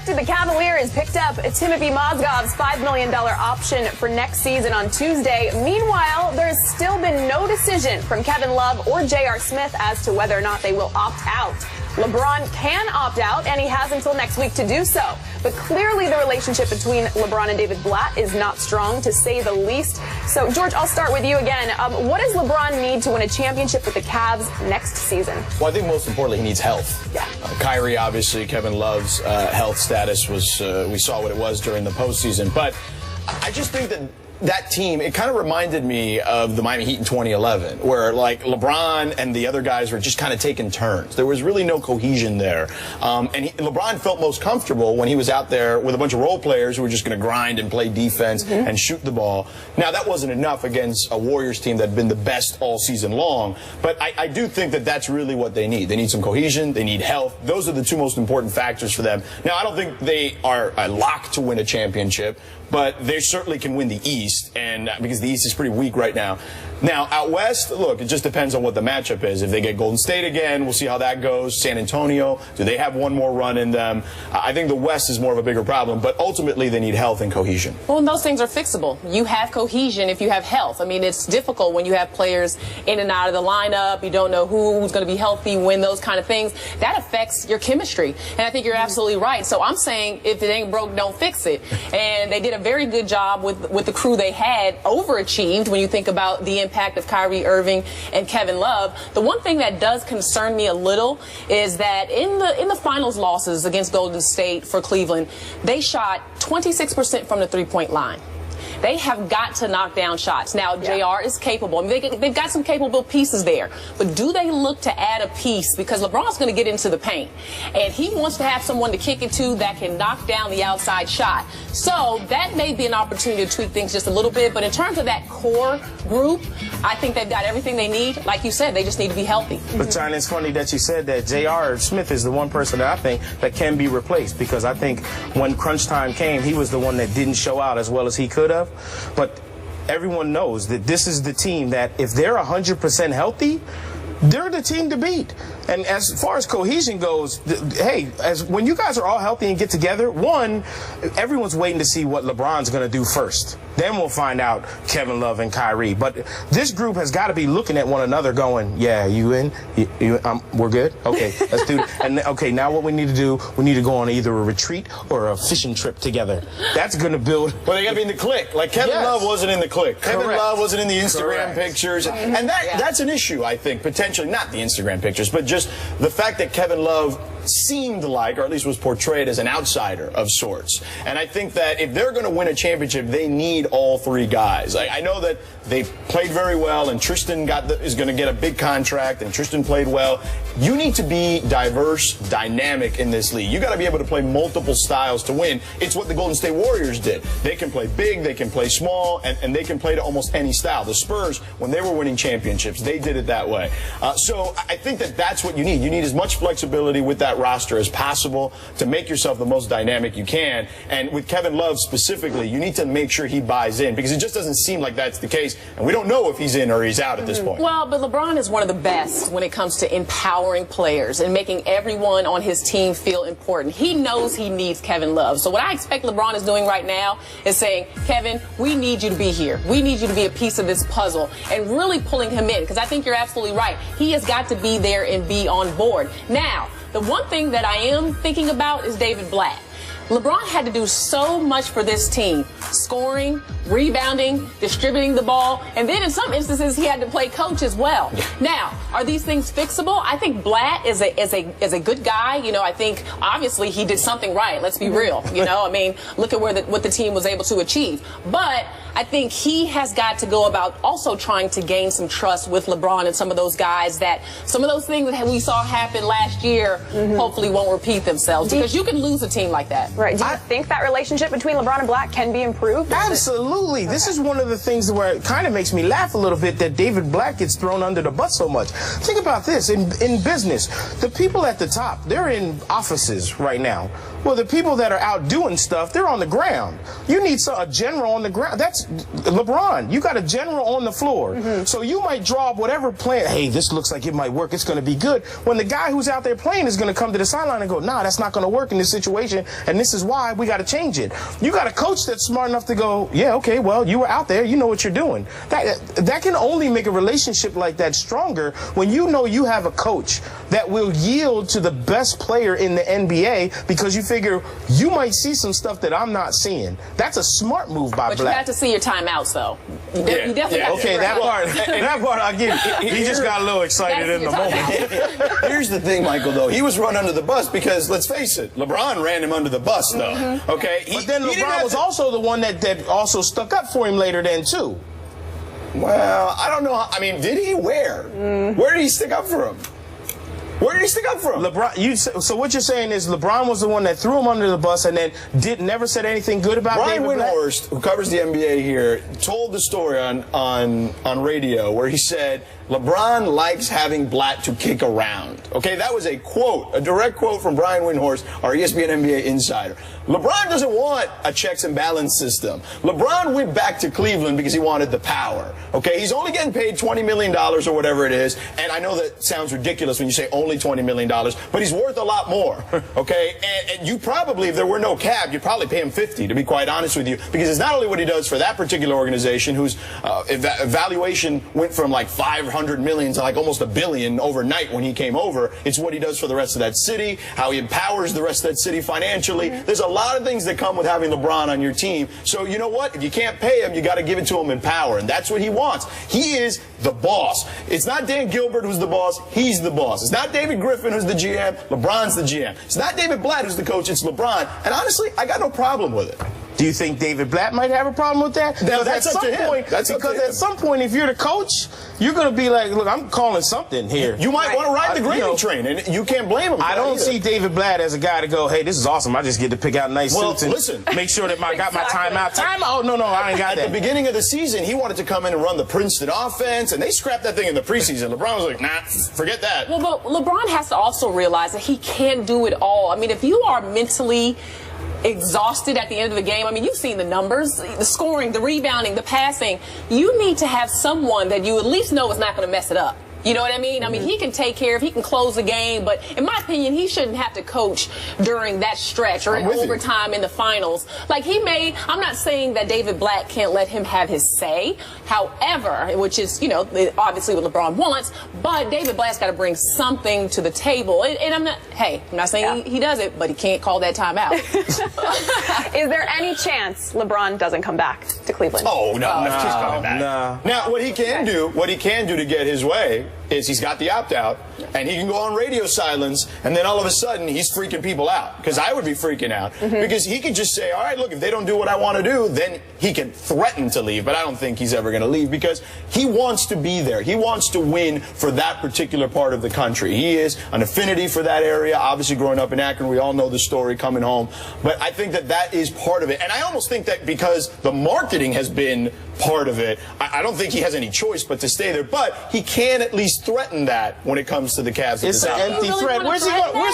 expected, the Cavaliers picked up Timothy Mozgov's $5 million option for next season on Tuesday. Meanwhile, there's still been no decision from Kevin Love or J.R. Smith as to whether or not they will opt out. LeBron can opt out, and he has until next week to do so. But clearly the relationship between LeBron and David Blatt is not strong, to say the least. So, George, I'll start with you again. What does LeBron need to win a championship with the Cavs next season? Well, I think most importantly, he needs health. Yeah. Kyrie, obviously, Kevin Love's health status was, we saw what it was during the postseason. But I just think that team, it kind of reminded me of the Miami Heat in 2011, where like LeBron and the other guys were just kind of taking turns. There was really no cohesion there. LeBron felt most comfortable when he was out there with a bunch of role players who were just going to grind and play defense and shoot the ball. Now, that wasn't enough against a Warriors team that had been the best all season long, but I do think that that's really what they need. They need some cohesion. They need health. Those are the two most important factors for them. Now, I don't think they are a lock to win a championship, but they certainly can win the East, and because the East is pretty weak right now. Now, out West, look, it just depends on what the matchup is. If they get Golden State again, we'll see how that goes. San Antonio, do they have one more run in them? I think the West is more of a bigger problem, but ultimately they need health and cohesion. Well, and those things are fixable. You have cohesion if you have health. I mean, it's difficult when you have players in and out of the lineup. You don't know who's going to be healthy, when, those kind of things. That affects your chemistry, and I think you're absolutely right. So I'm saying if it ain't broke, don't fix it. And they did a very good job with the crew they had, overachieved when you think about the impact of Kyrie Irving and Kevin Love. The one thing that does concern me a little is that in the finals losses against Golden State for Cleveland, they shot 26% from the three-point line. They have got to knock down shots. Now, JR is capable. I mean, they've got some capable pieces there. But do they look to add a piece? Because LeBron's going to get into the paint. And he wants to have someone to kick it to that can knock down the outside shot. So that may be an opportunity to tweak things just a little bit. But in terms of that core group, I think they've got everything they need. Like you said, they just need to be healthy. But, John, it's funny that you said that J.R. Smith is the one person that I think that can be replaced. Because I think when crunch time came, he was the one that didn't show out as well as he could have. But everyone knows that this is the team that if they're 100% healthy, they're the team to beat. And as far as cohesion goes, hey, when you guys are all healthy and get together, one, everyone's waiting to see what LeBron's going to do first. Then we'll find out Kevin Love and Kyrie. But this group has got to be looking at one another going, yeah, you in? We're good? Okay, let's do it. And, okay, now what we need to do, we need to go on either a retreat or a fishing trip together. That's going to build. Well, they got to be in the clique. Like Kevin Love wasn't in the clique. Kevin Love wasn't in the Instagram pictures. And that's an issue, I think, potentially. Not the Instagram pictures, but just the fact that Kevin Love seemed like, or at least was portrayed as, an outsider of sorts. And I think that if they're going to win a championship, they need all three guys. I know that they played very well, and Tristan is going to get a big contract, and Tristan played well. You need to be diverse, dynamic in this league. You got to be able to play multiple styles to win. It's what the Golden State Warriors did. They can play big, they can play small, and they can play to almost any style. The Spurs, when they were winning championships, they did it that way. So I think that that's what you need. You need as much flexibility with that roster as possible to make yourself the most dynamic you can. And with Kevin Love specifically, you need to make sure he buys in, because it just doesn't seem like that's the case. And we don't know if he's in or he's out at this point. Well, but LeBron is one of the best when it comes to empowering players and making everyone on his team feel important. He knows he needs Kevin Love. So what I expect LeBron is doing right now is saying, Kevin, we need you to be here. We need you to be a piece of this puzzle, and really pulling him in, because I think you're absolutely right. He has got to be there and be on board. Now, the one thing that I am thinking about is David Blatt. LeBron had to do so much for this team: scoring, rebounding, distributing the ball, and then in some instances he had to play coach as well. Now, are these things fixable? I think Blatt is a good guy. You know, I think obviously he did something right. Let's be real. You know, I mean, look at what the team was able to achieve. But I think he has got to go about also trying to gain some trust with LeBron and some of those guys, that some of those things that we saw happen last year hopefully won't repeat themselves, because you can lose a team like that. Right. Do you think that relationship between LeBron and Blatt can be improved? Absolutely. Okay. This is one of the things where it kind of makes me laugh a little bit that David Blatt gets thrown under the bus so much. Think about this. In business, the people at the top, they're in offices right now. Well, the people that are out doing stuff, they're on the ground. You need a general on the ground. That's LeBron. You got a general on the floor. So you might draw up whatever plan. Hey, this looks like it might work. It's going to be good. When the guy who's out there playing is going to come to the sideline and go, nah, that's not going to work in this situation, and this is why we got to change it. You got a coach that's smart enough to go, yeah, okay, well, you were out there. You know what you're doing. That can only make a relationship like that stronger when you know you have a coach that will yield to the best player in the NBA because you figure you might see some stuff that I'm not seeing. That's a smart move by But Black. you have to see your timeouts, though. You definitely have to Okay, that part I'll give you. He just got a little excited in the moment. Here's the thing, Michael, though. He was run under the bus because, let's face it, LeBron ran him under the bus, though. Okay? But then LeBron was also the one that also stuck up for him later then, too. Well, I don't know. I mean, did he? Where? Where did he stick up for him? Where did he stick up for him? LeBron. So what you're saying is LeBron was the one that threw him under the bus and then never said anything good about Brian David Black? Windhorst, who covers the NBA here, told the story on radio where he said LeBron likes having Blatt to kick around. Okay, that was a quote, a direct quote from Brian Windhorst, our ESPN NBA insider. LeBron doesn't want a checks and balance system. LeBron went back to Cleveland because he wanted the power. Okay, he's only getting paid $20 million or whatever it is, and I know that sounds ridiculous when you say only $20 million, but he's worth a lot more. Okay, and you probably, if there were no cap, you'd probably pay him $50, to be quite honest with you, because it's not only what he does for that particular organization, whose evaluation went from like $500 million to like almost $1 billion overnight when he came over. It's what he does for the rest of that city, how he empowers the rest of that city financially. There's a lot of things that come with having LeBron on your team. So you know what? If you can't pay him, you got to give it to him in power, and that's what he wants. He is the boss. It's not Dan Gilbert who's the boss. He's the boss. It's not David Griffin who's the GM. LeBron's the GM. It's not David Blatt who's the coach. It's LeBron. And honestly, I got no problem with it. Do you think David Blatt might have a problem with that? That's up to him. Because at some point, if you're the coach, you're going to be like, look, I'm calling something here. You might want to ride the gravy train, and you can't blame him. I don't see David Blatt as a guy to go, hey, this is awesome. I just get to pick out nice suits and listen, make sure that I got my timeout. Oh, no, I ain't got that. At the beginning of the season, he wanted to come in and run the Princeton offense, and they scrapped that thing in the preseason. LeBron was like, nah, forget that. Well, but LeBron has to also realize that he can't do it all. I mean, if you are mentally exhausted at the end of the game, I mean, you've seen the numbers, the scoring, the rebounding, the passing. You need to have someone that you at least know is not going to mess it up. You know what I mean? I mean, he can take care of, he can close the game, but in my opinion, he shouldn't have to coach during that stretch or in overtime in the finals. Like I'm not saying that David Blatt can't let him have his say. However, which is, you know, obviously what LeBron wants, but David Blatt's got to bring something to the table. And I'm not saying he does it, but he can't call that timeout. Is there any chance LeBron doesn't come back to Cleveland? Oh, no, he's coming back. No. Now, what he can do to get his way is he's got the opt-out, and he can go on radio silence, and then all of a sudden he's freaking people out. Because I would be freaking out. Because he could just say, all right, look, if they don't do what I want to do, then he can threaten to leave. But I don't think he's ever going to leave because he wants to be there. He wants to win for that particular part of the country. He is an affinity for that area. Obviously, growing up in Akron, we all know the story coming home. But I think that that is part of it. And I almost think that because the marketing has been part of it, I don't think he has any choice but to stay there. But he can at least threaten that when it comes to the Cavs. It's an empty threat. Where's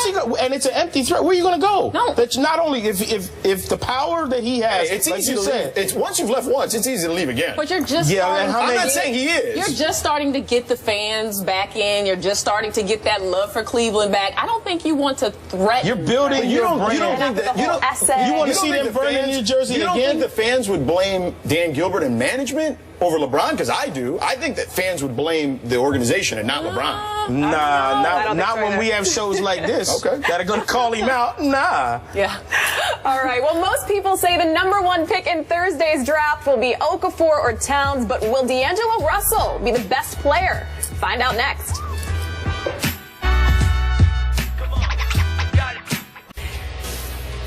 he going? And it's an empty threat. Where are you going to go? No. That's not only if the power that he has. It's like easy you to said. leave. It's once you've left once, it's easy to leave again. But you're just I'm not saying he is. You're just starting to get the fans back in. You're just starting to get that love for Cleveland back. I don't think you want to threaten. You're building your brand. You don't think that you want to see them burn in New Jersey again? You don't think the fans would blame Dan Gilbert and management over LeBron? Because I do. I think that fans would blame the organization and not LeBron. Not when we have shows like this that are going to call him out. Nah. Yeah. All right. Well, most people say the #1 pick in Thursday's draft will be Okafor or Towns, but will D'Angelo Russell be the best player? Find out next.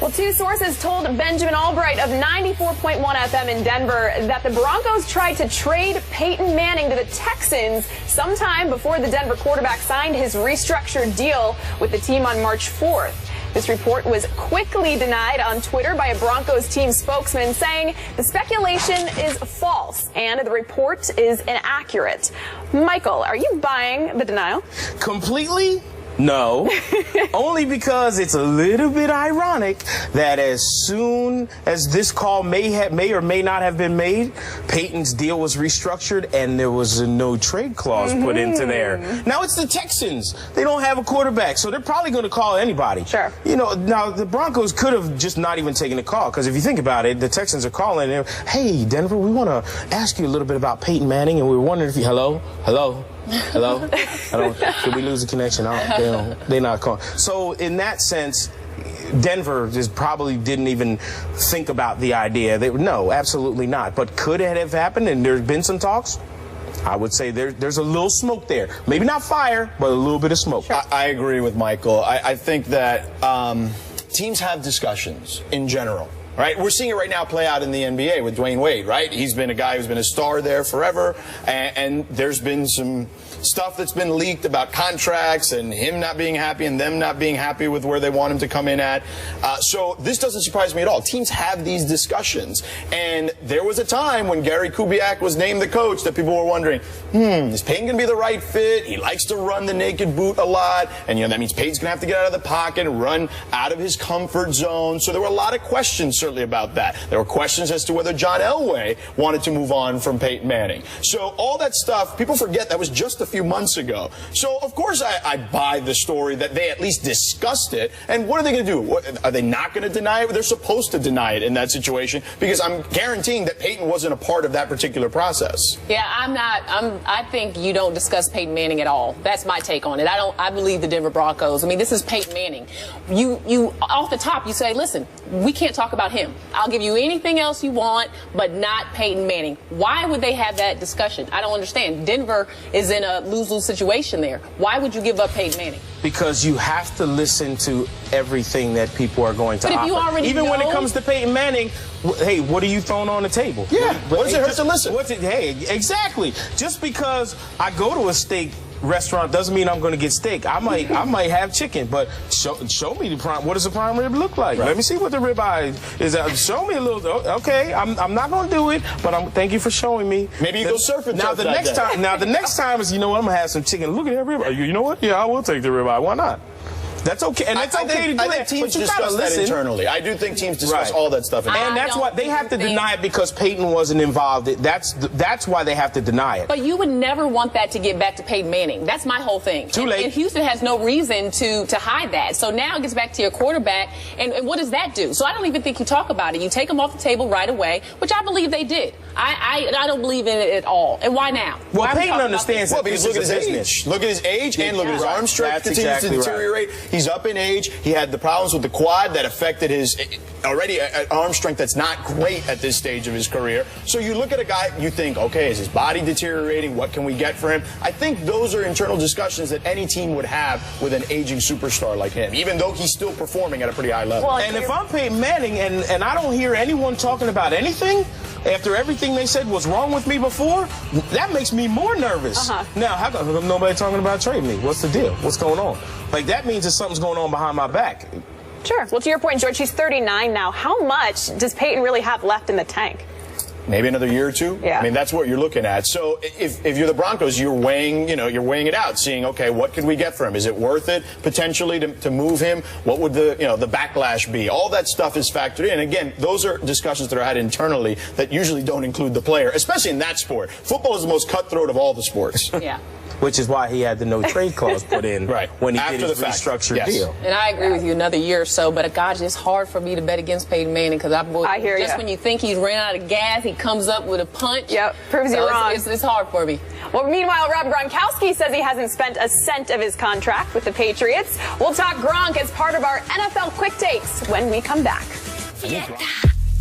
Well, two sources told Benjamin Albright of 94.1 FM in Denver that the Broncos tried to trade Peyton Manning to the Texans sometime before the Denver quarterback signed his restructured deal with the team on March 4th. This report was quickly denied on Twitter by a Broncos team spokesman, saying the speculation is false and the report is inaccurate. Michael, are you buying the denial? Completely? No, only because it's a little bit ironic that as soon as this call may or may not have been made, Peyton's deal was restructured and there was a no trade clause put into there. Now it's the Texans. They don't have a quarterback, so they're probably going to call anybody. Sure. You know, now the Broncos could have just not even taken the call, because if you think about it, the Texans are calling and, hey, Denver, we want to ask you a little bit about Peyton Manning, and we were wondering if you, hello? Should we lose the connection? They're not calling. So in that sense, Denver just probably didn't even think about the idea. No, absolutely not. But could it have happened and there's been some talks? I would say there's a little smoke there. Maybe not fire, but a little bit of smoke. Sure. I agree with Michael. I think that teams have discussions in general. Right, we're seeing it right now play out in the NBA with Dwayne Wade, right? He's been a guy who's been a star there forever, and there's been some stuff that's been leaked about contracts and him not being happy and them not being happy with where they want him to come in at. So this doesn't surprise me at all. Teams have these discussions, and there was a time when Gary Kubiak was named the coach that people were wondering, is Peyton going to be the right fit? He likes to run the naked boot a lot, and that means Peyton's going to have to get out of the pocket and run out of his comfort zone. So there were a lot of questions certainly about that. There were questions as to whether John Elway wanted to move on from Peyton Manning. So all that stuff, people forget that was just a few months ago. So of course I buy the story that they at least discussed it. And what are they going to do? Are they not going to deny it? They're supposed to deny it in that situation, because I'm guaranteeing that Peyton wasn't a part of that particular process. Yeah, I think you don't discuss Peyton Manning at all. That's my take on it. I believe the Denver Broncos. I mean, this is Peyton Manning. You off the top, you say, listen, we can't talk about him. I'll give you anything else you want, but not Peyton Manning. Why would they have that discussion? I don't understand. Denver is in a lose-lose situation there. Why would you give up Peyton Manning? Because you have to listen to everything that people are going to offer. But if you already Even know, when it comes to Peyton Manning, hey, what are you throwing on the table? Yeah, what does it hurt to listen? Hey, exactly. Just because I go to a steak restaurant doesn't mean I'm going to get steak. I might have chicken, but show me the prime. What does a prime rib look like? Right. Let me see what the ribeye is. Show me a little. Okay, I'm not going to do it, but thank you for showing me. Maybe you go surfing. Now the next time is, you know what, I'm gonna have some chicken. Look at that ribeye. You know what? Yeah, I will take the ribeye. Why not? That's okay, and it's okay to do that. I think teams discuss that internally. I do think teams discuss all that stuff internally. And that's why they have to deny it, because Peyton wasn't involved. That's why they have to deny it. But you would never want that to get back to Peyton Manning. That's my whole thing. Too late. And Houston has no reason to hide that. So now it gets back to your quarterback, and what does that do? So I don't even think you talk about it. You take him off the table right away, which I believe they did. I don't believe in it at all. And why now? Well, Peyton understands that. Well, because look at his age. Look at his age, and look at his arm strength continues to deteriorate. He's up in age. He had the problems with the quad that affected his already arm strength that's not great at this stage of his career. So you look at a guy, you think, okay, is his body deteriorating? What can we get for him? I think those are internal discussions that any team would have with an aging superstar like him, even though he's still performing at a pretty high level. Well, and if I'm Peyton Manning and I don't hear anyone talking about anything after everything they said was wrong with me before, that makes me more nervous. Now, how come nobody talking about trading me? What's the deal? What's going on? Like, that means that something's going on behind my back. Sure. Well, to your point, George, he's 39 now. How much does Peyton really have left in the tank? Maybe another year or two. Yeah. I mean, that's what you're looking at. So if you're the Broncos, you're weighing it out, seeing, okay, what could we get for him? Is it worth it potentially to move him? What would the backlash be? All that stuff is factored in. Again, those are discussions that are had internally that usually don't include the player, especially in that sport. Football is the most cutthroat of all the sports. Yeah. Which is why he had the no trade clause put in when he After did his restructured deal. And I agree with you, another year or so, but God, it's hard for me to bet against Peyton Manning, because I hear you. Just when you think he's ran out of gas, he comes up with a punch. Yep, proves you wrong. It's hard for me. Well, meanwhile, Rob Gronkowski says he hasn't spent a cent of his contract with the Patriots. We'll talk Gronk as part of our NFL Quick Takes when we come back. Yeah.